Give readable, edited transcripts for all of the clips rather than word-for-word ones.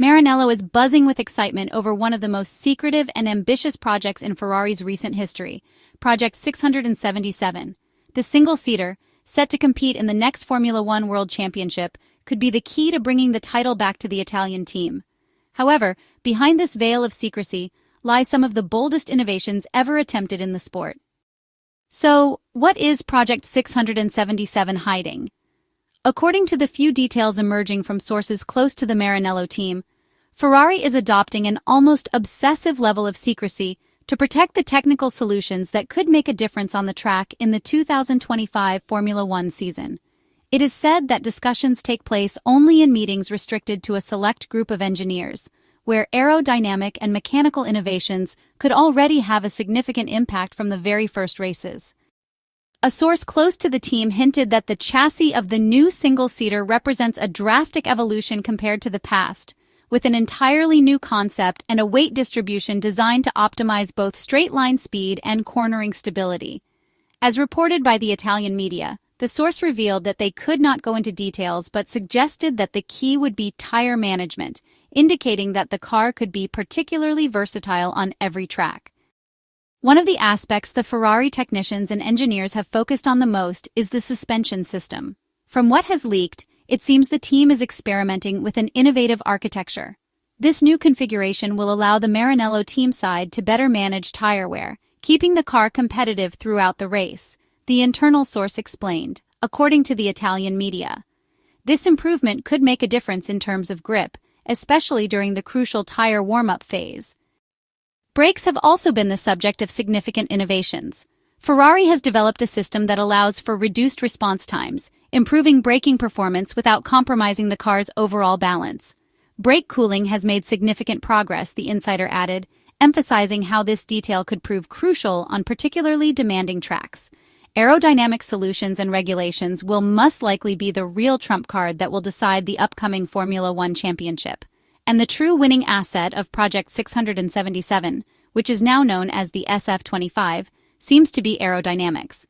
Maranello is buzzing with excitement over one of the most secretive and ambitious projects in Ferrari's recent history, Project 677. The single-seater, set to compete in the next Formula One World Championship, could be the key to bringing the title back to the Italian team. However, behind this veil of secrecy lie some of the boldest innovations ever attempted in the sport. So, what is Project 677 hiding? According to the few details emerging from sources close to the Maranello team, Ferrari is adopting an almost obsessive level of secrecy to protect the technical solutions that could make a difference on the track in the 2025 Formula One season. It is said that discussions take place only in meetings restricted to a select group of engineers, where aerodynamic and mechanical innovations could already have a significant impact from the very first races. A source close to the team hinted that the chassis of the new single-seater represents a drastic evolution compared to the past, with an entirely new concept and a weight distribution designed to optimize both straight-line speed and cornering stability. As reported by the Italian media, the source revealed that they could not go into details but suggested that the key would be tire management, indicating that the car could be particularly versatile on every track. One of the aspects the Ferrari technicians and engineers have focused on the most is the suspension system. From what has leaked, it seems the team is experimenting with an innovative architecture. This new configuration will allow the Maranello team side to better manage tire wear, keeping the car competitive throughout the race, the internal source explained, according to the Italian media. This improvement could make a difference in terms of grip, especially during the crucial tire warm-up phase. Brakes have also been the subject of significant innovations. Ferrari has developed a system that allows for reduced response times, improving braking performance without compromising the car's overall balance. Brake cooling has made significant progress, the insider added, emphasizing how this detail could prove crucial on particularly demanding tracks. Aerodynamic solutions and regulations will most likely be the real trump card that will decide the upcoming Formula One championship. And the true winning asset of Project 677, which is now known as the SF-25, seems to be aerodynamics.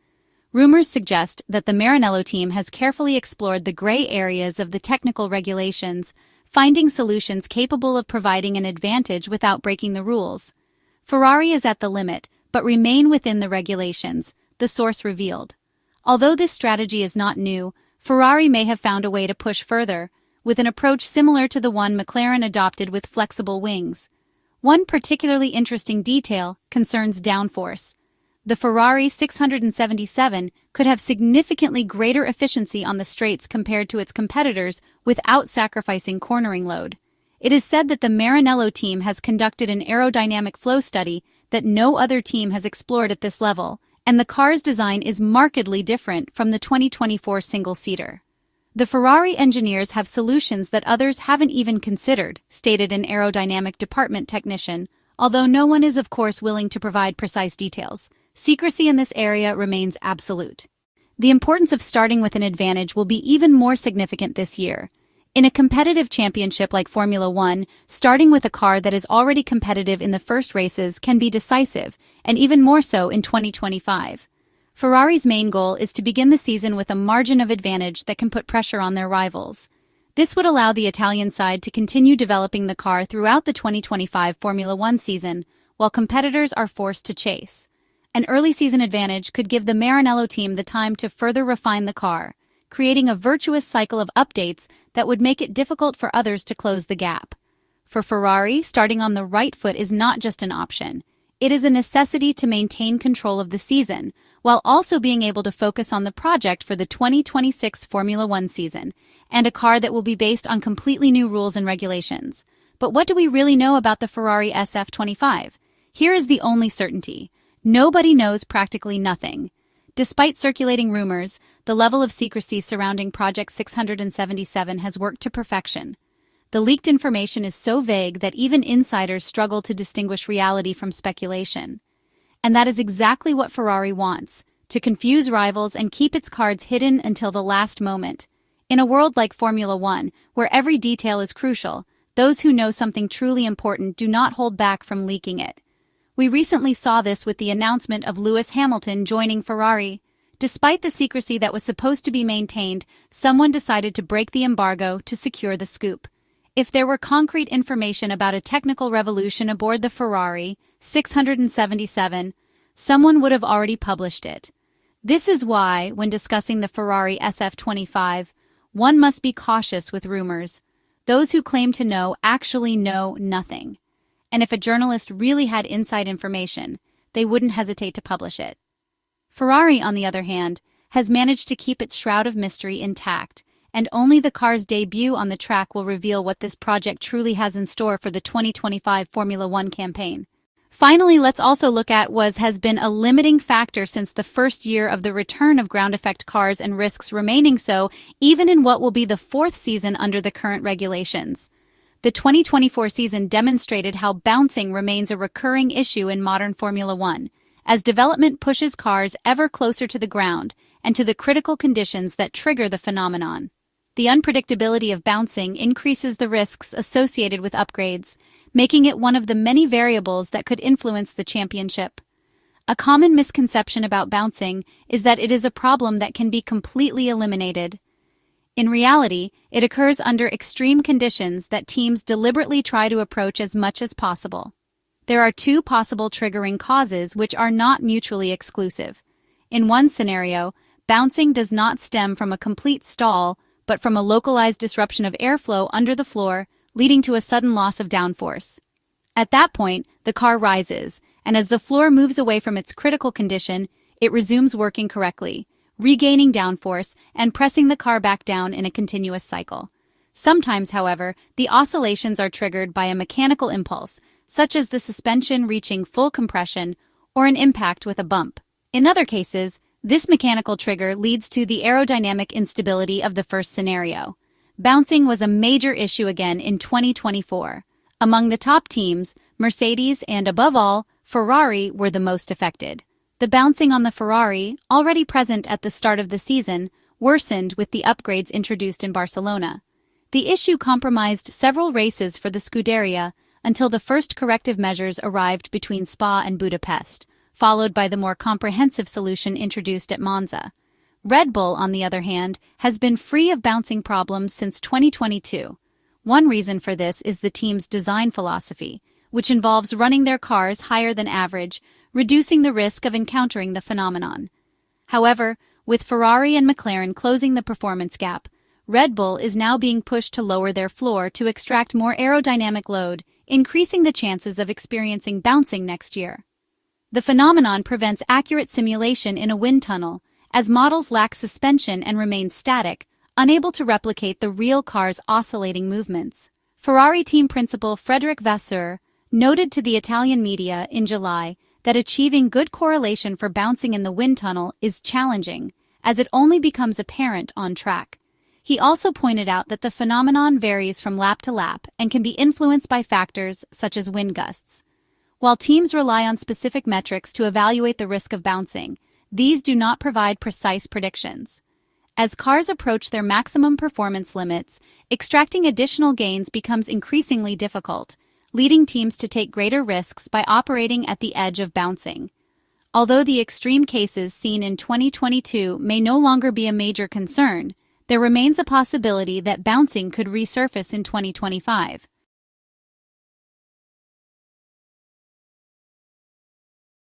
Rumors suggest that the Maranello team has carefully explored the gray areas of the technical regulations, finding solutions capable of providing an advantage without breaking the rules. Ferrari is at the limit, but remain within the regulations, the source revealed. Although this strategy is not new, Ferrari may have found a way to push further, with an approach similar to the one McLaren adopted with flexible wings. One particularly interesting detail concerns downforce. The Ferrari 677 could have significantly greater efficiency on the straights compared to its competitors without sacrificing cornering load. It is said that the Maranello team has conducted an aerodynamic flow study that no other team has explored at this level, and the car's design is markedly different from the 2024 single-seater. The Ferrari engineers have solutions that others haven't even considered, stated an aerodynamic department technician, although no one is of course willing to provide precise details. Secrecy in this area remains absolute. The importance of starting with an advantage will be even more significant this year. In a competitive championship like Formula One, starting with a car that is already competitive in the first races can be decisive, and even more so in 2025. Ferrari's main goal is to begin the season with a margin of advantage that can put pressure on their rivals. This would allow the Italian side to continue developing the car throughout the 2025 Formula One season, while competitors are forced to chase. An early season advantage could give the Maranello team the time to further refine the car, creating a virtuous cycle of updates that would make it difficult for others to close the gap. For Ferrari, starting on the right foot is not just an option. It is a necessity to maintain control of the season, while also being able to focus on the project for the 2026 Formula One season, and a car that will be based on completely new rules and regulations. But what do we really know about the Ferrari SF-25? Here is the only certainty. Nobody knows practically nothing. Despite circulating rumors, the level of secrecy surrounding Project 677 has worked to perfection. The leaked information is so vague that even insiders struggle to distinguish reality from speculation. And that is exactly what Ferrari wants, to confuse rivals and keep its cards hidden until the last moment. In a world like Formula One, where every detail is crucial, those who know something truly important do not hold back from leaking it. We recently saw this with the announcement of Lewis Hamilton joining Ferrari. Despite the secrecy that was supposed to be maintained, someone decided to break the embargo to secure the scoop. If there were concrete information about a technical revolution aboard the Ferrari 677, someone would have already published it. This is why, when discussing the Ferrari SF-25, one must be cautious with rumors. Those who claim to know actually know nothing. And if a journalist really had inside information, they wouldn't hesitate to publish it. Ferrari, on the other hand, has managed to keep its shroud of mystery intact, and only the car's debut on the track will reveal what this project truly has in store for the 2025 Formula One campaign. Finally, let's also look at what has been a limiting factor since the first year of the return of ground effect cars and risks remaining so even in what will be the fourth season under the current regulations. The 2024 season demonstrated how bouncing remains a recurring issue in modern Formula One, as development pushes cars ever closer to the ground and to the critical conditions that trigger the phenomenon. The unpredictability of bouncing increases the risks associated with upgrades, making it one of the many variables that could influence the championship. A common misconception about bouncing is that it is a problem that can be completely eliminated. In reality, it occurs under extreme conditions that teams deliberately try to approach as much as possible. There are two possible triggering causes which are not mutually exclusive. In one scenario, bouncing does not stem from a complete stall, but from a localized disruption of airflow under the floor, leading to a sudden loss of downforce. At that point, the car rises, and as the floor moves away from its critical condition, it resumes working correctly, regaining downforce and pressing the car back down in a continuous cycle. Sometimes, however, the oscillations are triggered by a mechanical impulse, such as the suspension reaching full compression or an impact with a bump. In other cases, this mechanical trigger leads to the aerodynamic instability of the first scenario. Bouncing was a major issue again in 2024. Among the top teams, Mercedes and, above all, Ferrari were the most affected. The bouncing on the Ferrari, already present at the start of the season, worsened with the upgrades introduced in Barcelona. The issue compromised several races for the Scuderia until the first corrective measures arrived between Spa and Budapest, followed by the more comprehensive solution introduced at Monza. Red Bull, on the other hand, has been free of bouncing problems since 2022. One reason for this is the team's design philosophy, which involves running their cars higher than average, reducing the risk of encountering the phenomenon. However, with Ferrari and McLaren closing the performance gap, Red Bull is now being pushed to lower their floor to extract more aerodynamic load, increasing the chances of experiencing bouncing next year. The phenomenon prevents accurate simulation in a wind tunnel, as models lack suspension and remain static, unable to replicate the real car's oscillating movements. Ferrari team principal Frédéric Vasseur noted to the Italian media in July that achieving good correlation for bouncing in the wind tunnel is challenging, as it only becomes apparent on track. He also pointed out that the phenomenon varies from lap to lap and can be influenced by factors such as wind gusts. While teams rely on specific metrics to evaluate the risk of bouncing, these do not provide precise predictions. As cars approach their maximum performance limits, extracting additional gains becomes increasingly difficult, leading teams to take greater risks by operating at the edge of bouncing. Although the extreme cases seen in 2022 may no longer be a major concern, there remains a possibility that bouncing could resurface in 2025.